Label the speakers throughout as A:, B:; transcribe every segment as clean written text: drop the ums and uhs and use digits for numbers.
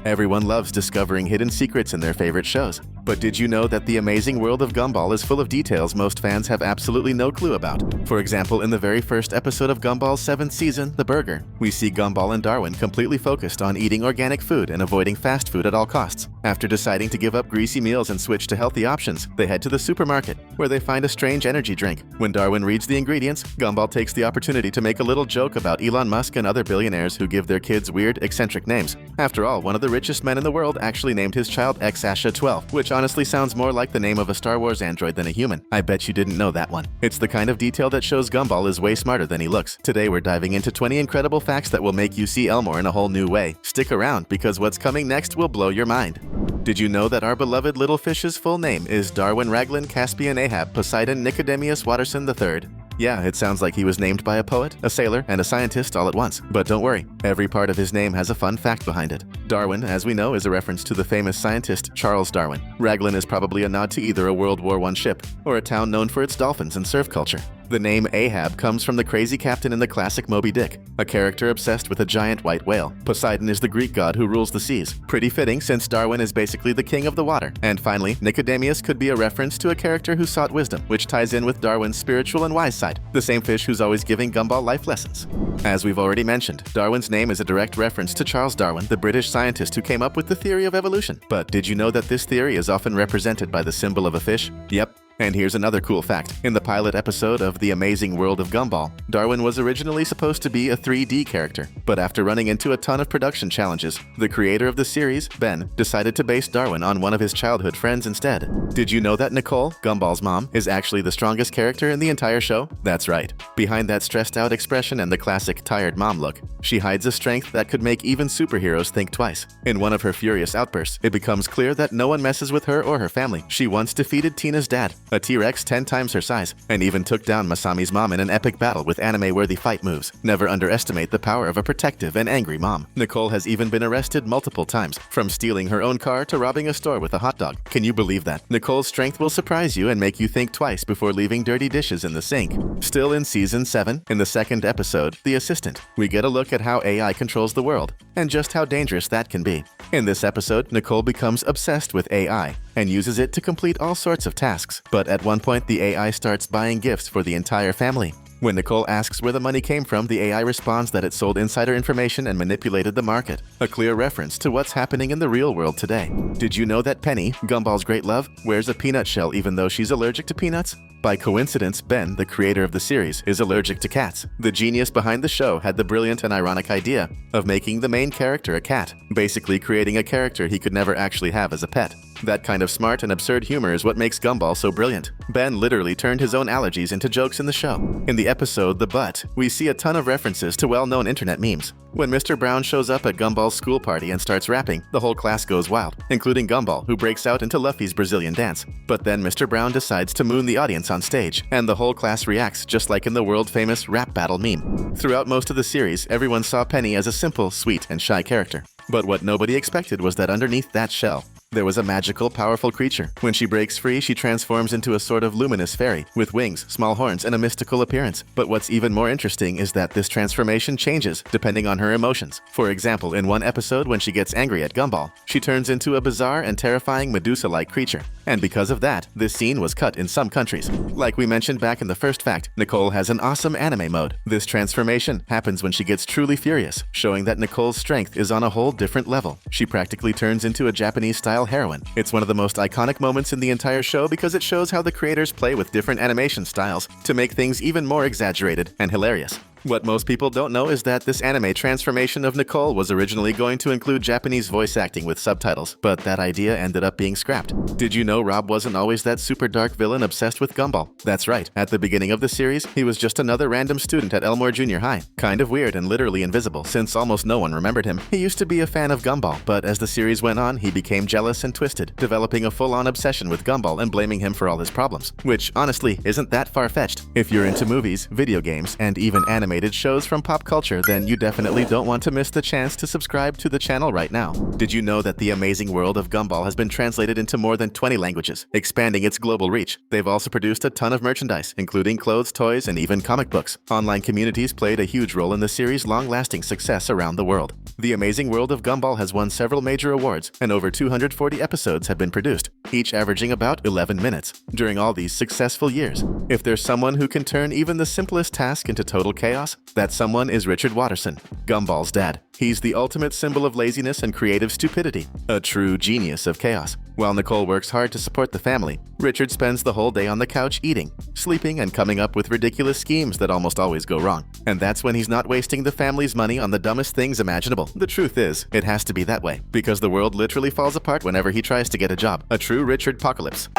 A: Everyone loves discovering hidden secrets in their favorite shows. But did you know that the amazing world of Gumball is full of details most fans have absolutely no clue about? For example, in the very first episode of Gumball's 7th season, The Burger, we see Gumball and Darwin completely focused on eating organic food and avoiding fast food at all costs. After deciding to give up greasy meals and switch to healthy options, they head to the supermarket, where they find a strange energy drink. When Darwin reads the ingredients, Gumball takes the opportunity to make a little joke about Elon Musk and other billionaires who give their kids weird, eccentric names. After all, one of the richest men in the world actually named his child X-Asha-12, which honestly sounds more like the name of a Star Wars android than a human. I bet you didn't know that one. It's the kind of detail that shows Gumball is way smarter than he looks. Today we're diving into 20 incredible facts that will make you see Elmore in a whole new way. Stick around, because what's coming next will blow your mind. Did you know that our beloved little fish's full name is Darwin Raglan Caspian Ahab Poseidon Nicodemius Watterson III? Yeah, it sounds like he was named by a poet, a sailor, and a scientist all at once. But don't worry, every part of his name has a fun fact behind it. Darwin, as we know, is a reference to the famous scientist Charles Darwin. Raglan is probably a nod to either a World War I ship or a town known for its dolphins and surf culture. The name Ahab comes from the crazy captain in the classic Moby Dick, a character obsessed with a giant white whale. Poseidon is the Greek god who rules the seas. Pretty fitting, since Darwin is basically the king of the water. And finally, Nicodemius could be a reference to a character who sought wisdom, which ties in with Darwin's spiritual and wise side, the same fish who's always giving Gumball life lessons. As we've already mentioned, Darwin's name is a direct reference to Charles Darwin, the British scientist who came up with the theory of evolution. But did you know that this theory is often represented by the symbol of a fish? Yep. And here's another cool fact. In the pilot episode of The Amazing World of Gumball, Darwin was originally supposed to be a 3D character, but after running into a ton of production challenges, the creator of the series, Ben, decided to base Darwin on one of his childhood friends instead. Did you know that Nicole, Gumball's mom, is actually the strongest character in the entire show? That's right. Behind that stressed-out expression and the classic tired mom look, she hides a strength that could make even superheroes think twice. In one of her furious outbursts, it becomes clear that no one messes with her or her family. She once defeated Tina's dad, a T-Rex 10 times her size, and even took down Masami's mom in an epic battle with anime-worthy fight moves. Never underestimate the power of a protective and angry mom. Nicole has even been arrested multiple times, from stealing her own car to robbing a store with a hot dog. Can you believe that? Nicole's strength will surprise you and make you think twice before leaving dirty dishes in the sink. Still in Season 7, in the second episode, The Assistant, we get a look at how AI controls the world, and just how dangerous that can be. In this episode, Nicole becomes obsessed with AI, and uses it to complete all sorts of tasks. But at one point, the AI starts buying gifts for the entire family. When Nicole asks where the money came from, the AI responds that it sold insider information and manipulated the market. A clear reference to what's happening in the real world today. Did you know that Penny, Gumball's great love, wears a peanut shell even though she's allergic to peanuts? By coincidence, Ben, the creator of the series, is allergic to cats. The genius behind the show had the brilliant and ironic idea of making the main character a cat, basically creating a character he could never actually have as a pet. That kind of smart and absurd humor is what makes Gumball so brilliant. Ben literally turned his own allergies into jokes in the show. In the episode The Butt, we see a ton of references to well-known internet memes. When Mr. Brown shows up at Gumball's school party and starts rapping, the whole class goes wild, including Gumball, who breaks out into Luffy's Brazilian dance. But then Mr. Brown decides to moon the audience on stage, and the whole class reacts just like in the world-famous rap battle meme. Throughout most of the series, everyone saw Penny as a simple, sweet, and shy character. But what nobody expected was that underneath that shell, there was a magical, powerful creature. When she breaks free, she transforms into a sort of luminous fairy, with wings, small horns, and a mystical appearance. But what's even more interesting is that this transformation changes depending on her emotions. For example, in one episode when she gets angry at Gumball, she turns into a bizarre and terrifying Medusa-like creature. And because of that, this scene was cut in some countries. Like we mentioned back in the first fact, Nicole has an awesome anime mode. This transformation happens when she gets truly furious, showing that Nicole's strength is on a whole different level. She practically turns into a Japanese-style heroine. It's one of the most iconic moments in the entire show because it shows how the creators play with different animation styles to make things even more exaggerated and hilarious. What most people don't know is that this anime transformation of Nicole was originally going to include Japanese voice acting with subtitles, but that idea ended up being scrapped. Did you know Rob wasn't always that super dark villain obsessed with Gumball? That's right, at the beginning of the series, he was just another random student at Elmore Junior High. Kind of weird and literally invisible, since almost no one remembered him. He used to be a fan of Gumball, but as the series went on, he became jealous and twisted, developing a full-on obsession with Gumball and blaming him for all his problems. Which, honestly, isn't that far-fetched. If you're into movies, video games, and even anime animated shows from pop culture, then you definitely don't want to miss the chance to subscribe to the channel right now. Did you know that the amazing world of Gumball has been translated into more than 20 languages, expanding its global reach? They've also produced a ton of merchandise, including clothes, toys, and even comic books. Online communities played a huge role in the series' long-lasting success around the world. The amazing world of Gumball has won several major awards, and over 240 episodes have been produced, each averaging about 11 minutes. During all these successful years, if there's someone who can turn even the simplest task into total chaos, that someone is Richard Watterson, Gumball's dad. He's the ultimate symbol of laziness and creative stupidity, a true genius of chaos. While Nicole works hard to support the family, Richard spends the whole day on the couch eating, sleeping, and coming up with ridiculous schemes that almost always go wrong. And that's when he's not wasting the family's money on the dumbest things imaginable. The truth is, it has to be that way, because the world literally falls apart whenever he tries to get a job. A true Richard Apocalypse.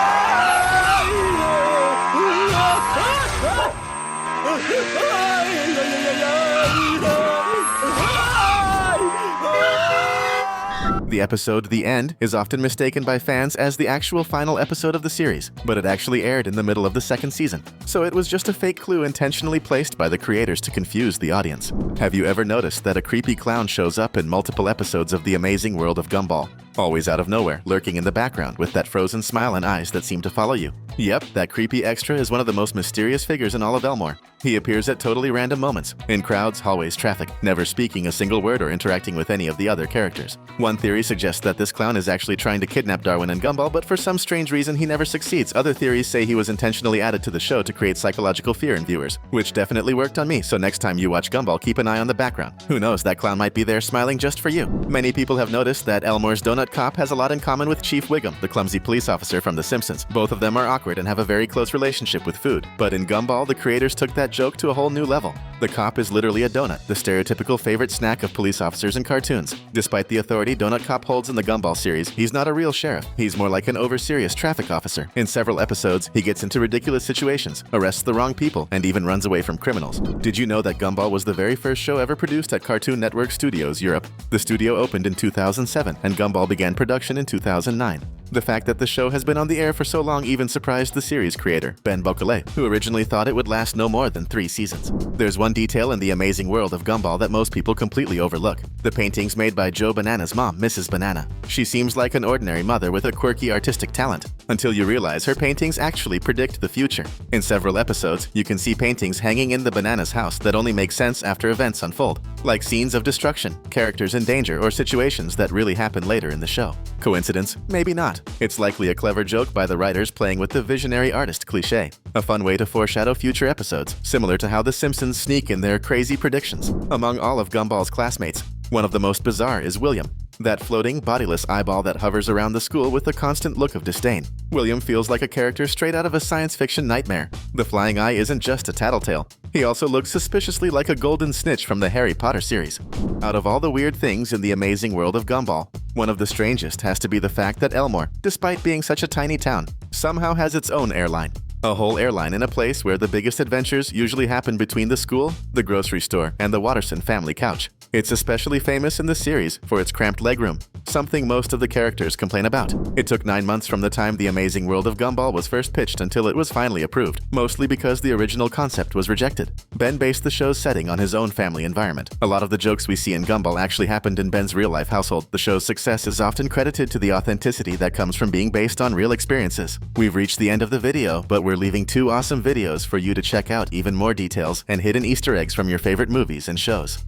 A: The episode The End is often mistaken by fans as the actual final episode of the series, but it actually aired in the middle of the second season. So it was just a fake clue intentionally placed by the creators to confuse the audience. Have you ever noticed that a creepy clown shows up in multiple episodes of The Amazing World of Gumball? Always out of nowhere, lurking in the background with that frozen smile and eyes that seem to follow you. Yep, that creepy extra is one of the most mysterious figures in all of Elmore. He appears at totally random moments, in crowds, hallways, traffic, never speaking a single word or interacting with any of the other characters. One theory suggests that this clown is actually trying to kidnap Darwin and Gumball, but for some strange reason he never succeeds. Other theories say he was intentionally added to the show to create psychological fear in viewers, which definitely worked on me, so next time you watch Gumball, keep an eye on the background. Who knows, that clown might be there smiling just for you. Many people have noticed that Elmore's donut cop has a lot in common with Chief Wiggum, the clumsy police officer from The Simpsons. Both of them are awkward and have a very close relationship with food. But in Gumball, the creators took that joke to a whole new level. The cop is literally a donut, the stereotypical favorite snack of police officers in cartoons. Despite the authority Donut Cop holds in the Gumball series, he's not a real sheriff. He's more like an over-serious traffic officer. In several episodes, he gets into ridiculous situations, arrests the wrong people, and even runs away from criminals. Did you know that Gumball was the very first show ever produced at Cartoon Network Studios, Europe? The studio opened in 2007, and Gumball began production in 2009. The fact that the show has been on the air for so long even surprised the series creator, Ben Bocquelet, who originally thought it would last no more than 3 seasons. There's one detail in the amazing world of Gumball that most people completely overlook: the paintings made by Joe Banana's mom, Mrs. Banana. She seems like an ordinary mother with a quirky artistic talent, until you realize her paintings actually predict the future. In several episodes, you can see paintings hanging in the Banana's house that only make sense after events unfold, like scenes of destruction, characters in danger, or situations that really happen later in the show. Coincidence? Maybe not. It's likely a clever joke by the writers playing with the visionary artist cliché. A fun way to foreshadow future episodes, similar to how The Simpsons sneak in their crazy predictions. Among all of Gumball's classmates, one of the most bizarre is William, that floating, bodiless eyeball that hovers around the school with a constant look of disdain. William feels like a character straight out of a science fiction nightmare. The flying eye isn't just a tattletale. He also looks suspiciously like a golden snitch from the Harry Potter series. Out of all the weird things in the amazing world of Gumball, one of the strangest has to be the fact that Elmore, despite being such a tiny town, somehow has its own airline. A whole airline in a place where the biggest adventures usually happen between the school, the grocery store, and the Watterson family couch. It's especially famous in the series for its cramped legroom, something most of the characters complain about. It took 9 months from the time The Amazing World of Gumball was first pitched until it was finally approved, mostly because the original concept was rejected. Ben based the show's setting on his own family environment. A lot of the jokes we see in Gumball actually happened in Ben's real-life household. The show's success is often credited to the authenticity that comes from being based on real experiences. We've reached the end of the video, but we're leaving 2 awesome videos for you to check out even more details and hidden Easter eggs from your favorite movies and shows.